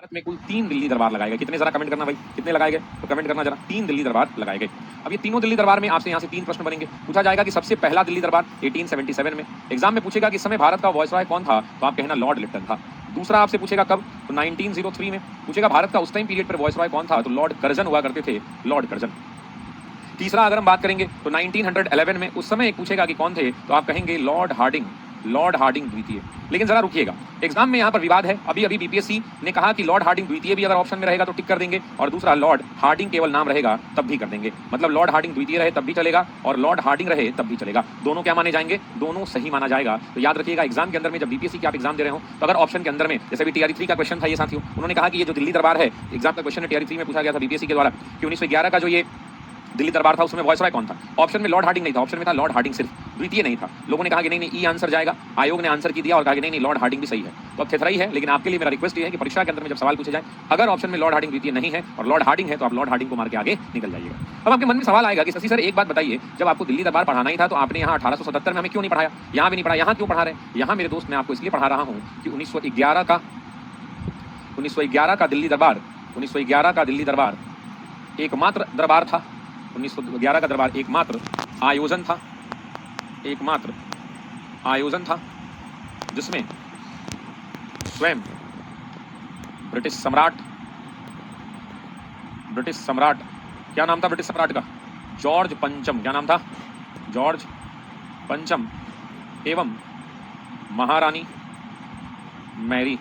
भारत में कुल 3 दिल्ली दरबार लगाए गए। कितने जरा कमेंट करना भाई, कितने लगाए गए तो कमेंट करना जरा। 3 दिल्ली दरबार लगाए गए। अब ये तीनों दिल्ली दरबार में आपसे यहाँ से 3 प्रश्न बनेंगे। पूछा जाएगा कि सबसे पहला दिल्ली दरबार 1877 में। एग्जाम में पूछेगा कि इस समय भारत का वायसराय कौन था, तो आप कहना लॉर्ड लिप्टन था। दूसरा आपसे पूछेगा कब, तो 1903 में। पूछेगा भारत का उस टाइम पीरियड पर वायसराय कौन था, तो लॉर्ड कर्जन हुआ करते थे, लॉर्ड कर्जन। तीसरा अगर हम बात करेंगे तो 1911 में, उस समय पूछेगा कि कौन थे, तो आप कहेंगे लॉर्ड हार्डिंग, लॉर्ड हार्डिंग द्वितीय। लेकिन जरा रुकिएगा, एग्जाम में यहाँ पर विवाद है। अभी अभी बीपीएससी ने कहा कि लॉर्ड हार्डिंग द्वितीय भी अगर ऑप्शन में रहेगा तो टिक कर देंगे, और दूसरा लॉर्ड हार्डिंग केवल नाम रहेगा तब भी कर देंगे। मतलब लॉर्ड हार्डिंग द्वितीय रहे तब भी चलेगा और लॉर्ड हार्डिंग रहे तब भी चलेगा। दोनों क्या माने जाएंगे, दोनों सही माना जाएगा। तो याद रखिएगा एग्जाम के अंदर में जब बीपीएससी के आप एग्जाम दे रहे हो, तो अगर ऑप्शन के अंदर में, जैसे भी टीआरई 3 का क्वेश्चन था ये साथियों, उन्होंने कहा कि ये जो दिल्ली दरबार है, एग्जाम का क्वेश्चन टीआरई 3 में पूछा गया था बीपीएससी के द्वारा कि 1911 का जो ये दिल्ली दरबार था उसमें वायसराय कौन था। ऑप्शन में लॉर्ड हार्डिंग नहीं था, ऑप्शन में था लॉर्ड हार्डिंग सिर्फ, द्वितीय नहीं था। लोगों ने कहा कि नहीं नहीं ई आंसर जाएगा, आयोग ने आंसर की दिया और कहा कि नहीं नहीं लॉर्ड हार्डिंग भी सही है। तो अब थेथराई है, लेकिन आपके लिए मेरा रिक्वेस्ट ये है कि परीक्षा के अंदर में जब सवाल पूछे जाए, अगर ऑप्शन में लॉर्ड हार्डिंग द्वितीय नहीं है और लॉर्ड हार्डिंग है, तो आप लॉर्ड हार्डिंग को मार के आगे निकल जाइएगा। अब आपके मन में सवाल आएगा कि शशि सर एक बात बताइए, जब आपको दिल्ली दरबार पढ़ाना ही था तो आपने यहाँ 1877 में हमें क्यों नहीं पढ़ाया, यहाँ भी नहीं पढ़ा, यहाँ क्यों पढ़ा रहे। यहाँ मेरे दोस्त मैं आपको इसलिए पढ़ा रहा हूँ कि 1911 का दिल्ली दरबार, 1911 का दिल्ली दरबार एकमात्र दरबार था। 1911 का दरबार एकमात्र आयोजन था, एकमात्र आयोजन था जिसमें स्वयं ब्रिटिश सम्राट, क्या नाम था ब्रिटिश सम्राट का, जॉर्ज पंचम, क्या नाम था, जॉर्ज पंचम, एवं महारानी मैरी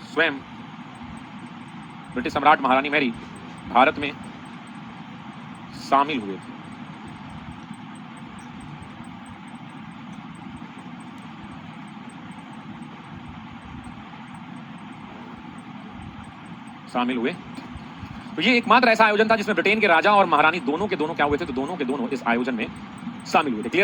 स्वयं ब्रिटिश सम्राट महारानी मैरी भारत में शामिल हुए थे। शामिल हुए। तो ये एकमात्र ऐसा आयोजन था जिसमें ब्रिटेन के राजा और महारानी दोनों के दोनों क्या हुए थे, तो दोनों के दोनों इस आयोजन में शामिल हुए थे। क्लियर।